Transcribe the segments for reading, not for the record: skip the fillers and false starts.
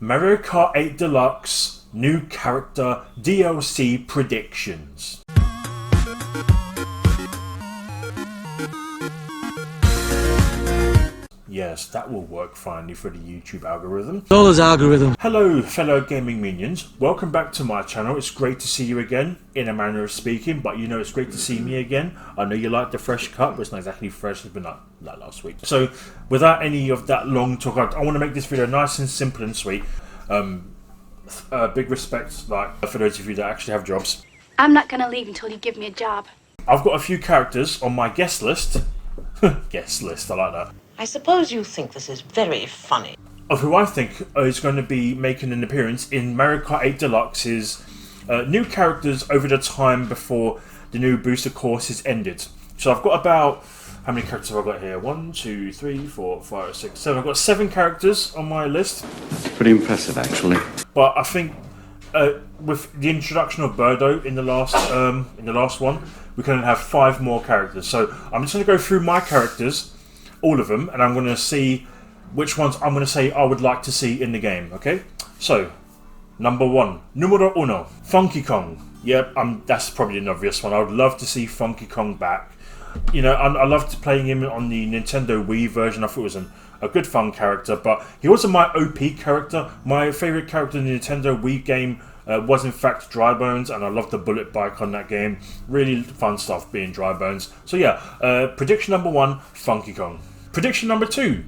Mario Kart 8 Deluxe new character DLC predictions. Yes, that will work finally for the YouTube algorithm. Dollars algorithm. Hello, fellow gaming minions. Welcome back to my channel. It's great to see you again, in a manner of speaking, but you know it's great to see me again. I know you like the fresh cut, but it's not exactly fresh. It's been like last week. So, without any of that long talk, I want to make this video nice and simple and sweet. Big respect, for those of you that actually have jobs. I'm not gonna leave until you give me a job. I've got a few characters on my guest list. Guest list, I like that. I suppose you think this is very funny. Of who I think is going to be making an appearance in Mario Kart 8 Deluxe's new characters over the time before the new booster courses ended. So I've got about, how many characters have I got here? 1, 2, 3, 4, 5, 6, 7. I've got 7 characters on my list. Pretty impressive, actually. But I think with the introduction of Birdo in the last one, we can have 5 more characters. So I'm just going to go through my characters, all of them, and I'm going to see which ones I'm going to say I would like to see in the game, okay? So, number 1, numero uno, Funky Kong. Yep, that's probably an obvious one. I would love to see Funky Kong back. You know, I loved playing him on the Nintendo Wii version. I thought it was a good fun character, but he wasn't my OP character. My favourite character in the Nintendo Wii game was in fact Drybones, and I loved the bullet bike on that game. Really fun stuff being Drybones. So yeah, prediction number 1, Funky Kong. Prediction number 2,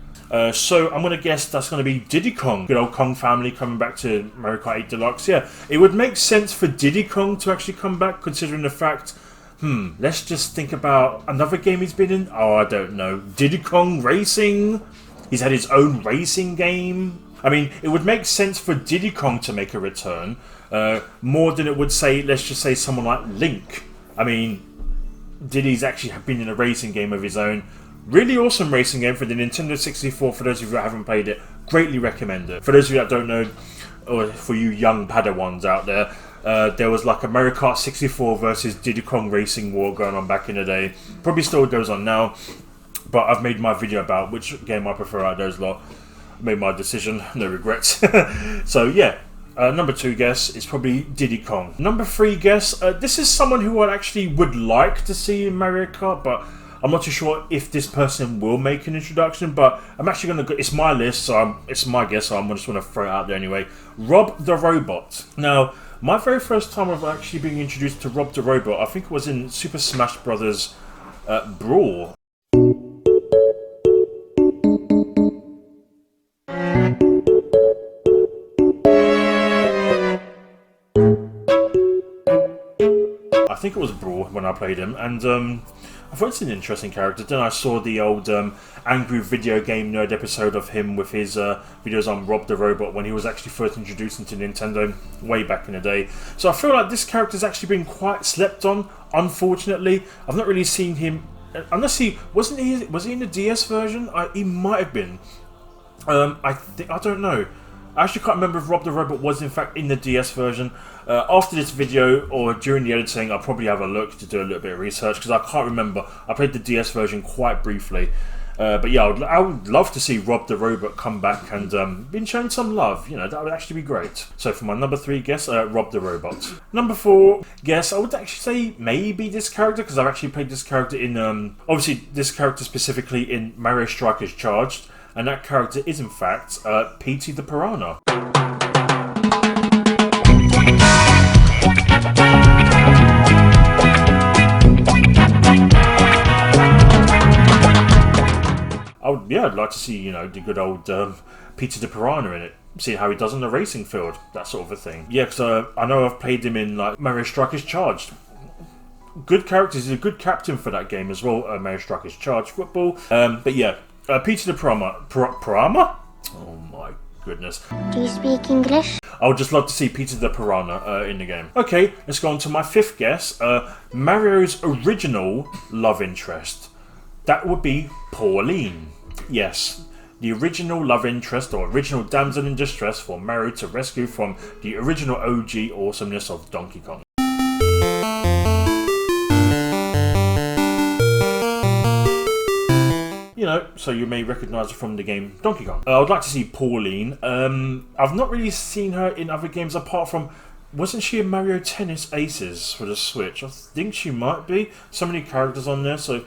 so I'm going to guess that's going to be Diddy Kong. Good old Kong family coming back to Mario Kart 8 Deluxe. Yeah, it would make sense for Diddy Kong to actually come back, considering the fact, let's just think about another game he's been in. Oh, I don't know. Diddy Kong Racing? He's had his own racing game. I mean, it would make sense for Diddy Kong to make a return, more than it would say, let's just say someone like Link. I mean, Diddy's actually been in a racing game of his own. Really awesome racing game for the Nintendo 64. For those of you that haven't played it, greatly recommend it. For those of you that don't know, or for you young Padawans out there, there was like a Mario Kart 64 versus Diddy Kong Racing war going on back in the day. Probably still goes on now, but I've made my video about which game I prefer out of those lot. I made my decision, no regrets. So yeah, number 2 guess is probably Diddy Kong. Number 3 guess, this is someone who I actually would like to see in Mario Kart, but I'm not too sure if this person will make an introduction, but I'm actually going to go, it's my list, so it's my guess, so I'm just going to throw it out there anyway. Rob the Robot. Now, my very first time of actually being introduced to Rob the Robot, I think it was in Super Smash Bros. Brawl. I think it was Brawl when I played him, and I thought it's an interesting character. Then I saw the old Angry Video Game Nerd episode of him with his videos on Rob the Robot when he was actually first introduced into Nintendo way back in the day. So I feel like this character's actually been quite slept on, unfortunately. I've not really seen him, unless was he in the DS version? He might have been. I don't know. I actually can't remember if Rob the Robot was in fact in the DS version. After this video, or during the editing, I'll probably have a look to do a little bit of research, because I can't remember. I played the DS version quite briefly. But yeah, I would love to see Rob the Robot come back and been shown some love. You know, that would actually be great. So for my number 3 guess, Rob the Robot. Number 4 guess, I would actually say maybe this character, because I've actually played this character in, obviously this character specifically in Mario Strikers Charged. And that character is in fact Petey the Piranha. I'd like to see, you know, the good old Petey the Piranha in it. See how he does on the racing field, that sort of a thing. Yeah, because I know I've played him in like Mario Strikers Charged. Good characters. He's a good captain for that game as well. Mario Strikers Charged football. But yeah. Petey the Piranha. Piranha? Oh my goodness. Do you speak English? I would just love to see Petey the Piranha in the game. Okay, let's go on to my 5th guess. Mario's original love interest. That would be Pauline. Yes, the original love interest or original damsel in distress for Mario to rescue from the original OG awesomeness of Donkey Kong. you know, so you may recognise her from the game Donkey Kong. I would like to see Pauline. I've not really seen her in other games apart from, wasn't she in Mario Tennis Aces for the Switch? I think she might be. So many characters on there, so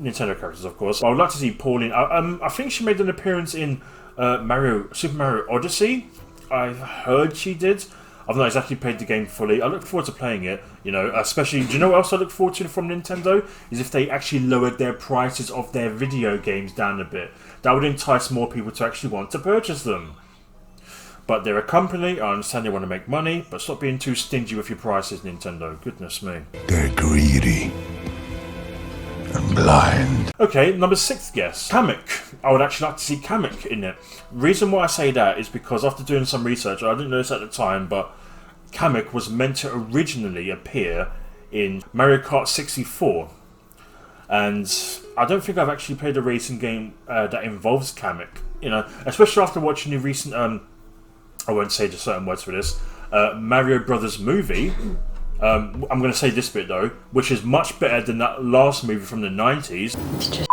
Nintendo characters, of course. I would like to see Pauline. I think she made an appearance in Super Mario Odyssey. I've heard she did. I've not exactly played the game fully. I look forward to playing it, you know, especially, do you know what else I look forward to from Nintendo? Is if they actually lowered their prices of their video games down a bit. That would entice more people to actually want to purchase them. But they're a company, I understand they want to make money, but stop being too stingy with your prices, Nintendo. Goodness me. They're greedy and blind. Okay, number 6 guess. Kamek. I would actually like to see Kamek in it. Reason why I say that is because after doing some research, I didn't know this at the time, but Kamek was meant to originally appear in Mario Kart 64. And I don't think I've actually played a racing game that involves Kamek. You know, especially after watching the recent, I won't say the certain words for this, Mario Brothers movie. I'm going to say this bit though, which is much better than that last movie from the 90s. It's just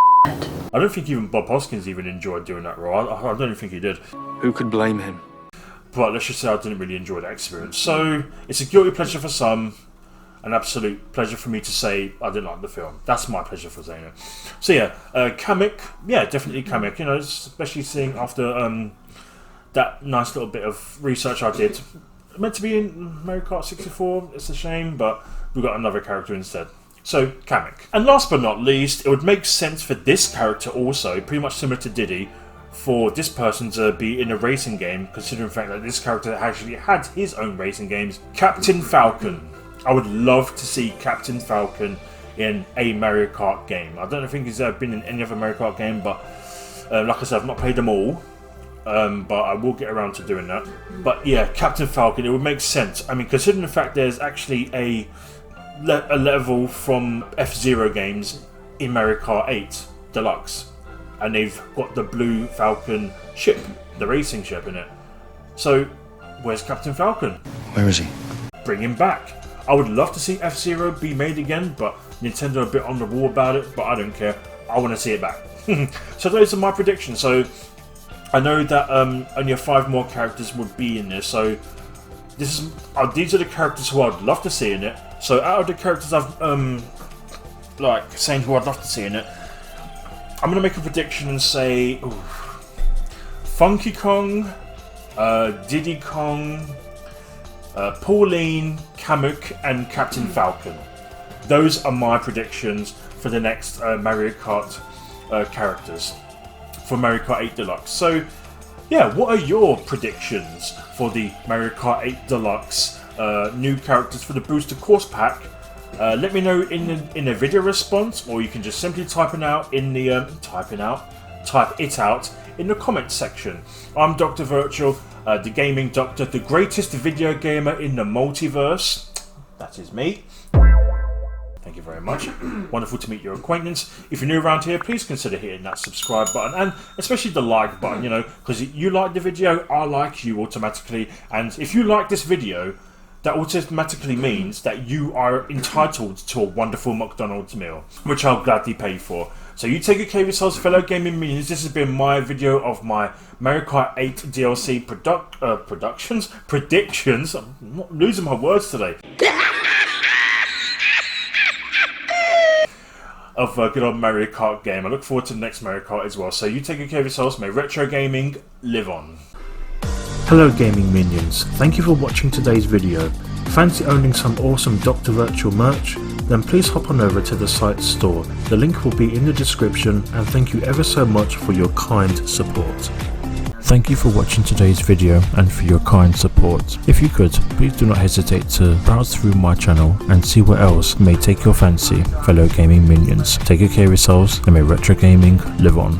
I don't think even Bob Hoskins even enjoyed doing that role. I don't even think he did. Who could blame him? But let's just say I didn't really enjoy that experience. So it's a guilty pleasure for some, an absolute pleasure for me to say I didn't like the film. That's my pleasure for saying it. So yeah, Kamek, yeah, definitely Kamek. You know, especially seeing after that nice little bit of research I did. Meant to be in Mario Kart 64, it's a shame, but we got another character instead. So, Kamek. And last but not least, it would make sense for this character also, pretty much similar to Diddy, for this person to be in a racing game, considering the fact that this character actually had his own racing games. Captain Falcon. I would love to see Captain Falcon in a Mario Kart game. I don't think he's ever been in any other Mario Kart game, but like I said, I've not played them all. But I will get around to doing that. But yeah, Captain Falcon, it would make sense. I mean, considering the fact there's actually a level from F-Zero games in Mario Kart 8 Deluxe, and they've got the blue Falcon ship, the racing ship in it. So, where's Captain Falcon? Where is he? Bring him back. I would love to see F-Zero be made again, but Nintendo are a bit on the wall about it, but I don't care. I want to see it back. So those are my predictions. So I know that only 5 more characters would be in this, so these are the characters who I'd love to see in it. So out of the characters I've saying who I'd love to see in it, I'm gonna make a prediction and say Funky Kong, Diddy Kong, Pauline, Kamek, and Captain Falcon. Those are my predictions for the next Mario Kart characters for Mario Kart 8 Deluxe. So, yeah, what are your predictions for the Mario Kart 8 Deluxe new characters for the Booster Course Pack? Let me know in the video response, or you can just simply type it out in the type it out in the comments section. I'm Dr. Virtual, the gaming doctor, the greatest video gamer in the multiverse. That is me. Thank you very much. Wonderful to meet your acquaintance. If you're new around here, please consider hitting that subscribe button, and especially the like button, you know, because you like the video, I like you automatically. And if you like this video, that automatically means that you are entitled to a wonderful McDonald's meal, which I'll gladly pay for. So you take care of yourselves, fellow gaming minions. This has been my video of my Mario Kart 8 DLC predictions. I'm not losing my words today. Of a good old Mario Kart game. I look forward to the next Mario Kart as well. So you take care of yourselves. May retro gaming live on. Hello gaming minions, thank you for watching today's video. Fancy owning some awesome Dr. Virtual merch? Then please hop on over to the site's store. The link will be in the description, and thank you ever so much for your kind support. Thank you for watching today's video and for your kind support. If you could, please do not hesitate to browse through my channel and see what else may take your fancy, fellow gaming minions. Take care of yourselves and may retro gaming live on.